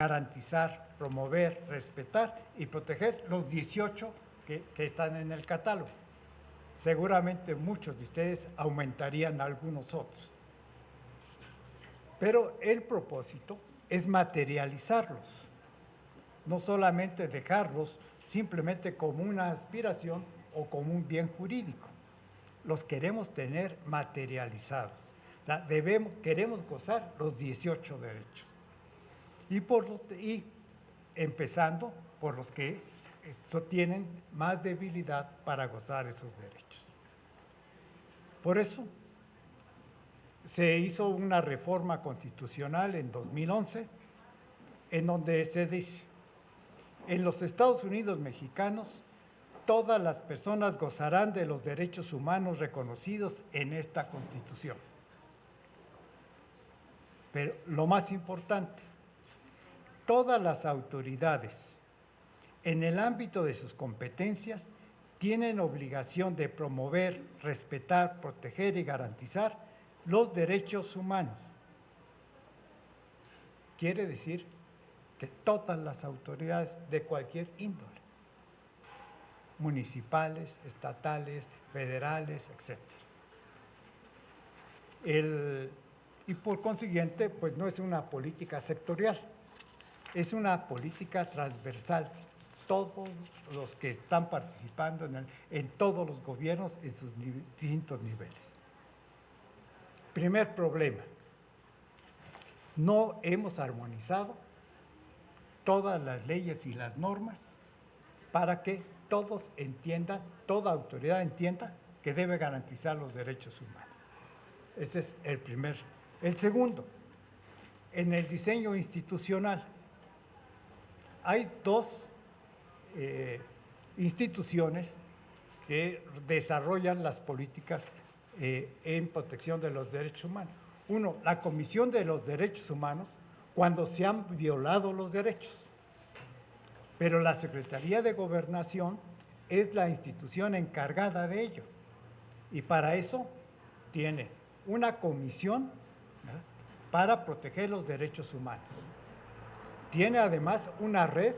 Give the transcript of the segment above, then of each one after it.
garantizar, promover, respetar y proteger los 18 que están en el catálogo. Seguramente muchos de ustedes aumentarían algunos otros. Pero el propósito es materializarlos, no solamente dejarlos simplemente como una aspiración o como un bien jurídico. Los queremos tener materializados. O sea, queremos gozar los 18 derechos. Y empezando por los que tienen más debilidad para gozar esos derechos. Por eso se hizo una reforma constitucional en 2011, en donde se dice: en los Estados Unidos mexicanos, todas las personas gozarán de los derechos humanos reconocidos en esta Constitución. Pero lo más importante, todas las autoridades, en el ámbito de sus competencias, tienen obligación de promover, respetar, proteger y garantizar los derechos humanos. Quiere decir que todas las autoridades de cualquier índole, municipales, estatales, federales, etc. Y por consiguiente, pues no es una política sectorial, es una política transversal. Todos los que están participando en todos los gobiernos en sus distintos niveles. Primer problema, no hemos armonizado todas las leyes y las normas para que todos entiendan, toda autoridad entienda que debe garantizar los derechos humanos. Este es el primero. El segundo, en el diseño institucional hay dos instituciones que desarrollan las políticas en protección de los derechos humanos. Uno, la Comisión de los Derechos Humanos, cuando se han violado los derechos. Pero la Secretaría de Gobernación es la institución encargada de ello. Y para eso tiene una comisión, ¿verdad?, para proteger los derechos humanos. Tiene además una red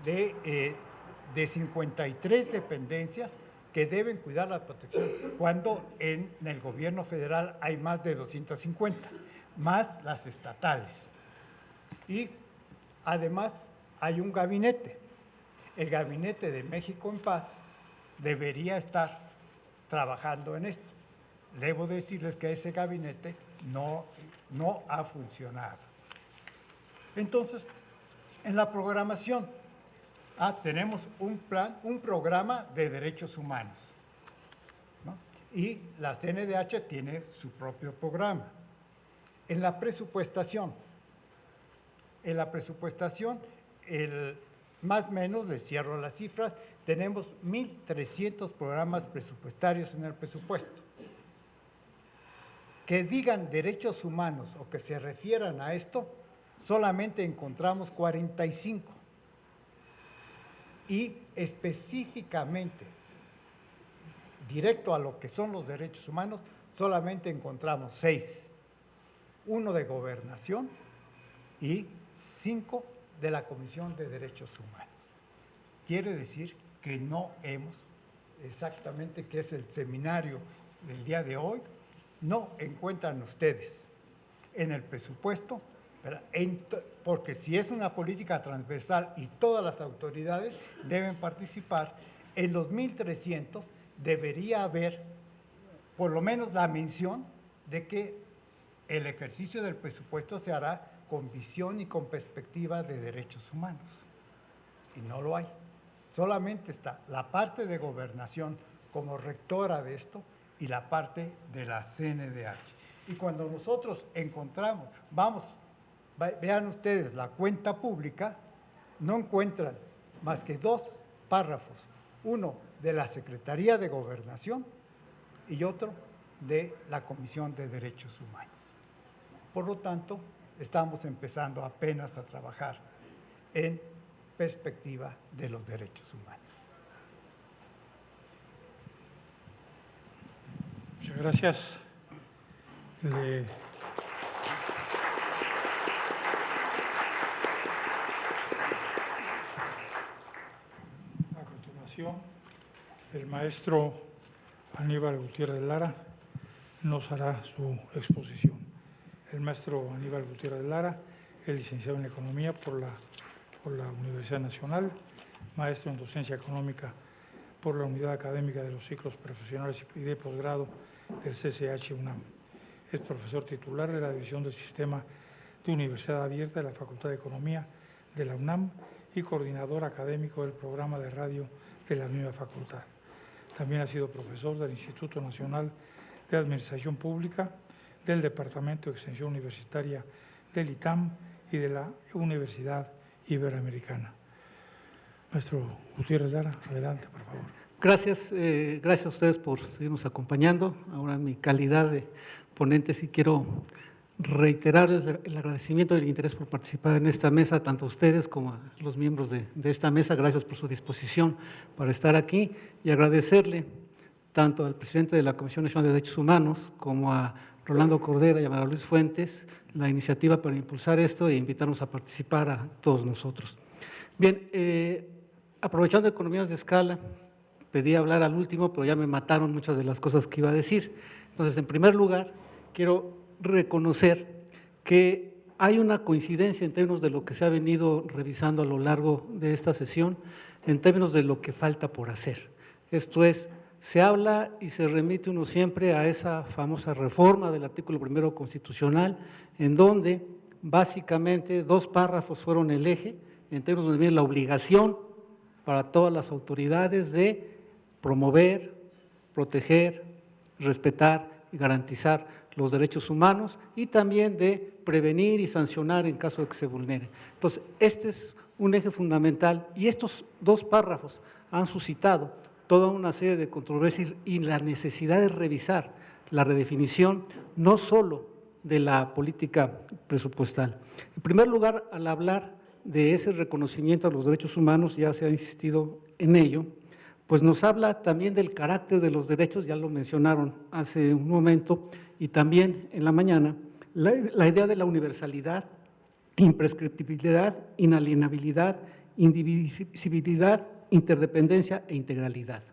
de 53 dependencias que deben cuidar la protección, cuando en el gobierno federal hay más de 250, más las estatales. Y además hay un gabinete, el Gabinete de México en Paz debería estar trabajando en esto. Debo decirles que ese gabinete no ha funcionado. Entonces, en la programación, tenemos un programa de derechos humanos, ¿no? Y la CNDH tiene su propio programa. En la presupuestación, más o menos, les cierro las cifras, tenemos 1,300 programas presupuestarios en el presupuesto. Que digan derechos humanos o que se refieran a esto, solamente encontramos 45. Y específicamente, directo a lo que son los derechos humanos, solamente encontramos 6. 1 de Gobernación y 5 de la Comisión de Derechos Humanos. Quiere decir que no hemos, exactamente, que es el seminario del día de hoy, no encuentran ustedes en el presupuesto, porque si es una política transversal y todas las autoridades deben participar, en los 1,300 debería haber por lo menos la mención de que el ejercicio del presupuesto se hará con visión y con perspectiva de derechos humanos. Y no lo hay. Solamente está la parte de Gobernación como rectora de esto y la parte de la CNDH. Y cuando nosotros encontramos, vean ustedes la cuenta pública, no encuentran más que 2 párrafos, uno de la Secretaría de Gobernación y otro de la Comisión de Derechos Humanos. Por lo tanto, estamos empezando apenas a trabajar en perspectiva de los derechos humanos. Muchas gracias. continuación, el maestro Aníbal Gutiérrez Lara nos hará su exposición. El maestro Aníbal Gutiérrez Lara es licenciado en Economía por la Universidad Nacional, maestro en Docencia Económica por la Unidad Académica de los Ciclos Profesionales y de Posgrado del CCH UNAM. Es profesor titular de la División del Sistema de Universidad Abierta de la Facultad de Economía de la UNAM y coordinador académico del programa de radio de la misma facultad. También ha sido profesor del Instituto Nacional de Administración Pública, del Departamento de Extensión Universitaria del ITAM y de la Universidad Iberoamericana. Maestro Gutiérrez Lara, adelante, por favor. Gracias, gracias a ustedes por seguirnos acompañando. Ahora en mi calidad de ponente sí quiero reiterarles el agradecimiento y el interés por participar en esta mesa, tanto a ustedes como a los miembros de esta mesa. Gracias por su disposición para estar aquí y agradecerle tanto al presidente de la Comisión Nacional de Derechos Humanos como a Rolando Cordera y a María Luis Fuentes la iniciativa para impulsar esto e invitarnos a participar a todos nosotros. Bien, aprovechando economías de escala, pedí hablar al último, pero ya me mataron muchas de las cosas que iba a decir. Entonces, en primer lugar, quiero reconocer que hay una coincidencia en términos de lo que se ha venido revisando a lo largo de esta sesión, en términos de lo que falta por hacer. Esto es, se habla y se remite uno siempre a esa famosa reforma del artículo 1 constitucional, en donde básicamente 2 párrafos fueron el eje, en términos de la obligación para todas las autoridades de promover, proteger, respetar y garantizar los derechos humanos y también de prevenir y sancionar en caso de que se vulnere. Entonces, este es un eje fundamental y estos 2 párrafos han suscitado toda una serie de controversias y la necesidad de revisar la redefinición no solo de la política presupuestal. En primer lugar, al hablar de ese reconocimiento a los derechos humanos, ya se ha insistido en ello, pues nos habla también del carácter de los derechos, ya lo mencionaron hace un momento, y también en la mañana, la idea de la universalidad, imprescriptibilidad, inalienabilidad, indivisibilidad, interdependencia e integralidad.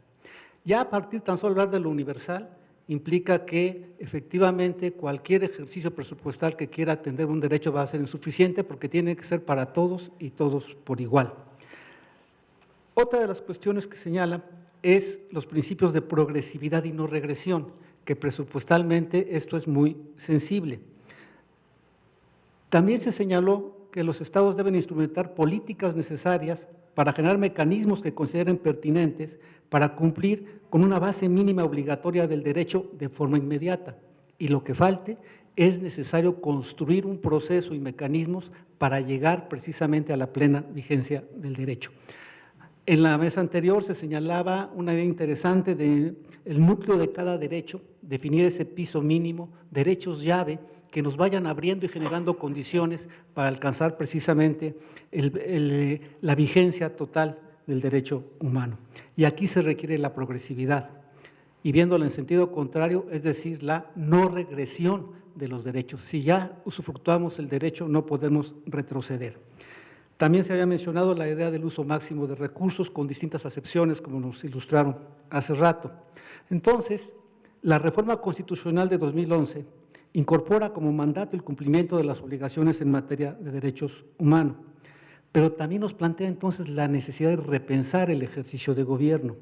Ya a partir tan solo de hablar de lo universal, implica que efectivamente cualquier ejercicio presupuestal que quiera atender un derecho va a ser insuficiente porque tiene que ser para todos y todos por igual. Otra de las cuestiones que señala es los principios de progresividad y no regresión, que presupuestalmente esto es muy sensible. También se señaló que los estados deben instrumentar políticas necesarias para generar mecanismos que consideren pertinentes para cumplir con una base mínima obligatoria del derecho de forma inmediata. Y lo que falte es necesario construir un proceso y mecanismos para llegar precisamente a la plena vigencia del derecho. En la mesa anterior se señalaba una idea interesante del núcleo de cada derecho, definir ese piso mínimo, derechos llave, que nos vayan abriendo y generando condiciones para alcanzar precisamente la vigencia total del derecho humano. Y aquí se requiere la progresividad, y viéndolo en sentido contrario, es decir, la no regresión de los derechos. Si ya usufructuamos el derecho, no podemos retroceder. También se había mencionado la idea del uso máximo de recursos con distintas acepciones, como nos ilustraron hace rato. Entonces, la reforma constitucional de 2011 incorpora como mandato el cumplimiento de las obligaciones en materia de derechos humanos, pero también nos plantea entonces la necesidad de repensar el ejercicio de gobierno.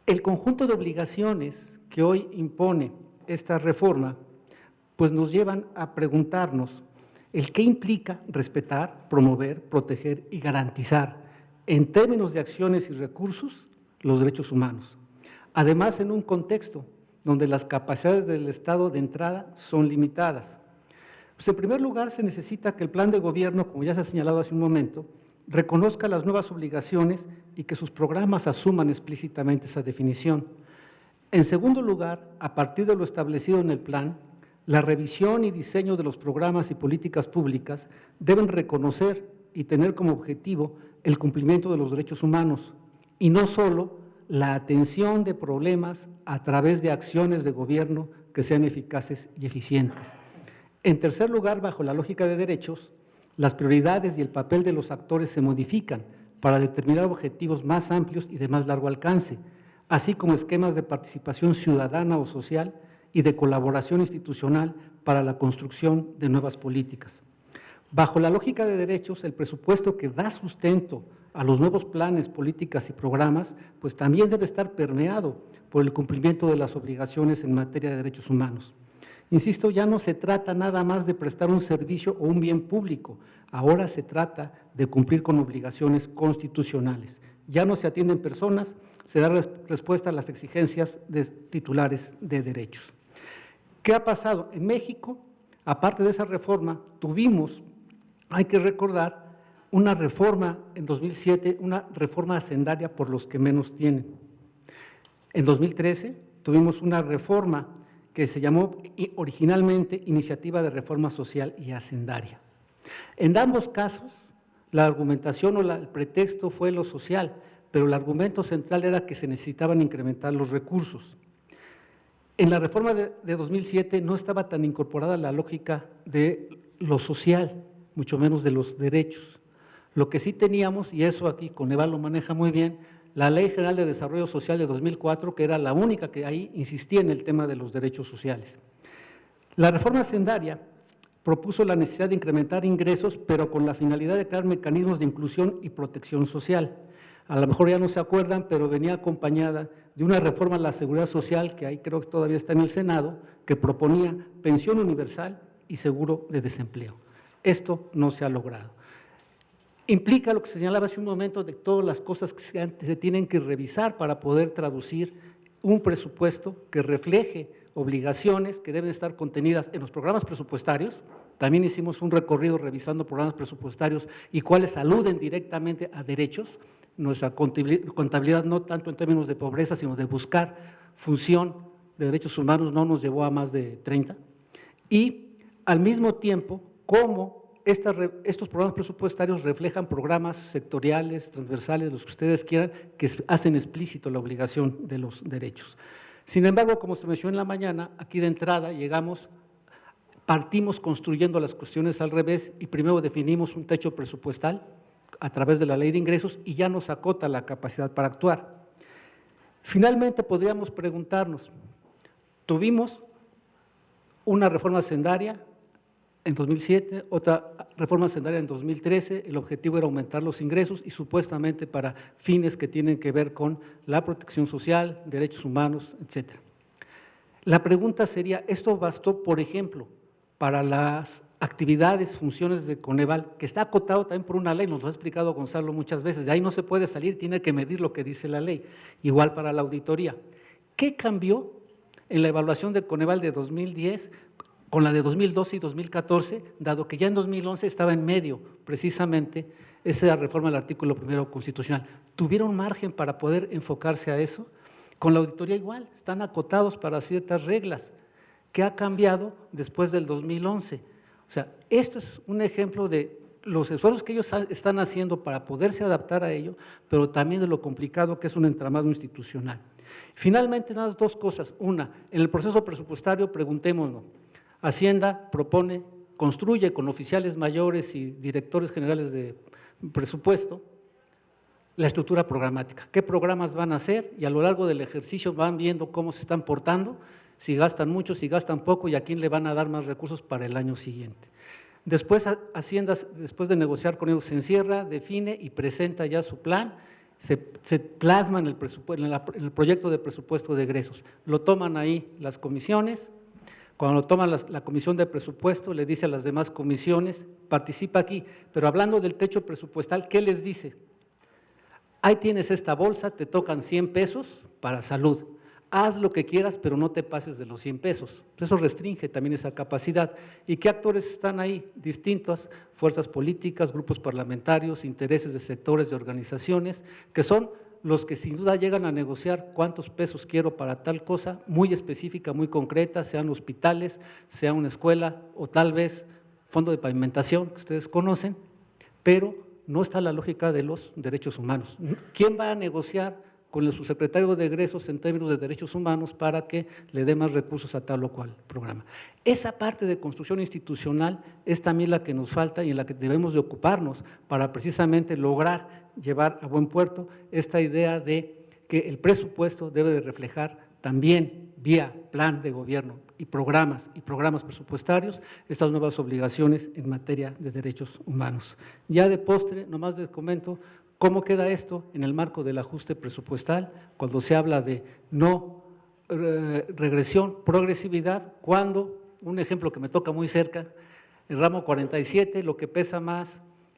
El conjunto de obligaciones que hoy impone esta reforma, pues nos llevan a preguntarnos el qué implica respetar, promover, proteger y garantizar, en términos de acciones y recursos, los derechos humanos. Además, en un contexto donde las capacidades del Estado de entrada son limitadas. Pues en primer lugar, se necesita que el plan de gobierno, como ya se ha señalado hace un momento, reconozca las nuevas obligaciones y que sus programas asuman explícitamente esa definición. En segundo lugar, a partir de lo establecido en el plan, la revisión y diseño de los programas y políticas públicas deben reconocer y tener como objetivo el cumplimiento de los derechos humanos y no solo la atención de problemas a través de acciones de gobierno que sean eficaces y eficientes. En tercer lugar, bajo la lógica de derechos, las prioridades y el papel de los actores se modifican para determinar objetivos más amplios y de más largo alcance, así como esquemas de participación ciudadana o social y de colaboración institucional para la construcción de nuevas políticas. Bajo la lógica de derechos, el presupuesto que da sustento a los nuevos planes, políticas y programas, pues también debe estar permeado por el cumplimiento de las obligaciones en materia de derechos humanos. Insisto, ya no se trata nada más de prestar un servicio o un bien público, ahora se trata de cumplir con obligaciones constitucionales. Ya no se atienden personas, se da respuesta a las exigencias de titulares de derechos. ¿Qué ha pasado? En México, aparte de esa reforma, tuvimos, hay que recordar, una reforma en 2007, una reforma hacendaria por los que menos tienen. En 2013 tuvimos una reforma que se llamó originalmente Iniciativa de Reforma Social y Hacendaria. En ambos casos, la argumentación o el pretexto fue lo social, pero el argumento central era que se necesitaban incrementar los recursos. En la reforma de 2007 no estaba tan incorporada la lógica de lo social, mucho menos de los derechos. Lo que sí teníamos, y eso aquí Coneval lo maneja muy bien, la Ley General de Desarrollo Social de 2004, que era la única que ahí insistía en el tema de los derechos sociales. La reforma hacendaria propuso la necesidad de incrementar ingresos, pero con la finalidad de crear mecanismos de inclusión y protección social. A lo mejor ya no se acuerdan, pero venía acompañada de una reforma a la seguridad social, que ahí creo que todavía está en el Senado, que proponía pensión universal y seguro de desempleo. Esto no se ha logrado. Implica lo que señalaba hace un momento de todas las cosas que se tienen que revisar para poder traducir un presupuesto que refleje obligaciones que deben estar contenidas en los programas presupuestarios. También hicimos un recorrido revisando programas presupuestarios y cuáles aluden directamente a derechos. Nuestra contabilidad, no tanto en términos de pobreza, sino de buscar función de derechos humanos, no nos llevó a más de 30. Y al mismo tiempo, cómo estos programas presupuestarios reflejan programas sectoriales, transversales, los que ustedes quieran, que hacen explícito la obligación de los derechos. Sin embargo, como se mencionó en la mañana, aquí de entrada partimos construyendo las cuestiones al revés y primero definimos un techo presupuestal a través de la ley de ingresos y ya nos acota la capacidad para actuar. Finalmente podríamos preguntarnos, tuvimos una reforma hacendaria en 2007, otra reforma hacendaria en 2013, el objetivo era aumentar los ingresos y supuestamente para fines que tienen que ver con la protección social, derechos humanos, etc. La pregunta sería, ¿esto bastó, por ejemplo, para las actividades, funciones de Coneval, que está acotado también por una ley, nos lo ha explicado Gonzalo muchas veces, de ahí no se puede salir, tiene que medir lo que dice la ley, igual para la auditoría? ¿Qué cambió en la evaluación de Coneval de 2010 con la de 2012 y 2014, dado que ya en 2011 estaba en medio, precisamente, esa reforma del artículo 1 constitucional? ¿Tuvieron margen para poder enfocarse a eso? Con la auditoría igual, están acotados para ciertas reglas. ¿Qué ha cambiado después del 2011? O sea, esto es un ejemplo de los esfuerzos que ellos están haciendo para poderse adaptar a ello, pero también de lo complicado que es un entramado institucional. Finalmente, nada más dos cosas. Una, en el proceso presupuestario, preguntémonos, Hacienda construye con oficiales mayores y directores generales de presupuesto la estructura programática. ¿Qué programas van a hacer? Y a lo largo del ejercicio van viendo cómo se están portando, si gastan mucho, si gastan poco y a quién le van a dar más recursos para el año siguiente. Después Hacienda, después de negociar con ellos, se encierra, define y presenta ya su plan, se plasma en el proyecto de presupuesto de egresos. Lo toman ahí las comisiones. Cuando lo toma la comisión de presupuesto, le dice a las demás comisiones, participa aquí, pero hablando del techo presupuestal, ¿qué les dice? Ahí tienes esta bolsa, te tocan 100 pesos para salud, haz lo que quieras, pero no te pases de los 100 pesos. Eso restringe también esa capacidad. ¿Y qué actores están ahí? Distintas fuerzas políticas, grupos parlamentarios, intereses de sectores, de organizaciones, que son los que sin duda llegan a negociar cuántos pesos quiero para tal cosa, muy específica, muy concreta, sean hospitales, sea una escuela o tal vez fondo de pavimentación, que ustedes conocen, pero no está la lógica de los derechos humanos. ¿Quién va a negociar con el subsecretario de egresos en términos de derechos humanos para que le dé más recursos a tal o cual programa. Esa parte de construcción institucional es también la que nos falta y en la que debemos de ocuparnos para precisamente lograr llevar a buen puerto esta idea de que el presupuesto debe de reflejar también vía plan de gobierno y programas presupuestarios estas nuevas obligaciones en materia de derechos humanos. Ya de postre, nomás les comento cómo queda esto en el marco del ajuste presupuestal, cuando se habla de no regresión, progresividad, cuando, un ejemplo que me toca muy cerca, el ramo 47, lo que pesa más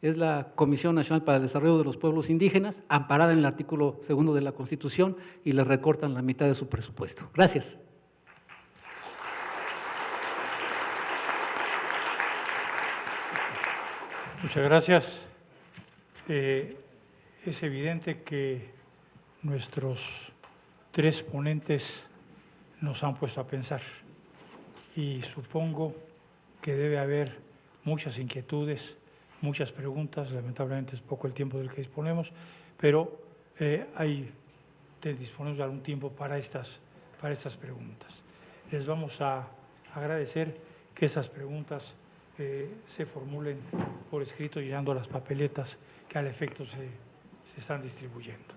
es la Comisión Nacional para el Desarrollo de los Pueblos Indígenas, amparada en el artículo 2 de la Constitución, y le recortan la mitad de su presupuesto. Gracias. Muchas gracias. Es evidente que nuestros tres ponentes nos han puesto a pensar y supongo que debe haber muchas inquietudes, muchas preguntas. Lamentablemente es poco el tiempo del que disponemos, pero disponemos de algún tiempo para estas preguntas. Les vamos a agradecer que esas preguntas se formulen por escrito llenando las papeletas que al efecto se están distribuyendo.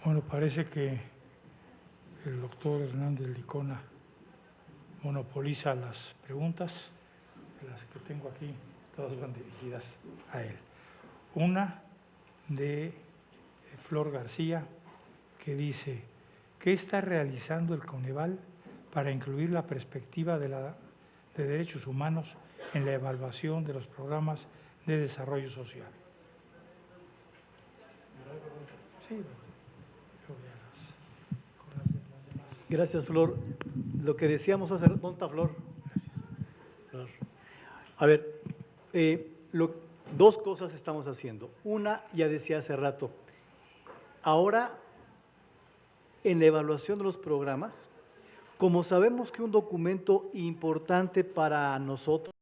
Bueno, parece que el doctor Hernández Licona monopoliza las preguntas. Las que tengo aquí, todas van dirigidas a él. Una de Flor García, que dice: ¿qué está realizando el Coneval para incluir la perspectiva de derechos humanos en la evaluación de los programas de desarrollo social? Sí. Gracias, Flor. Lo que decíamos hace rato, ¿dónde está Flor? Flor. A ver, dos cosas estamos haciendo. Una, ya decía hace rato, ahora en la evaluación de los programas, como sabemos que un documento importante para nosotros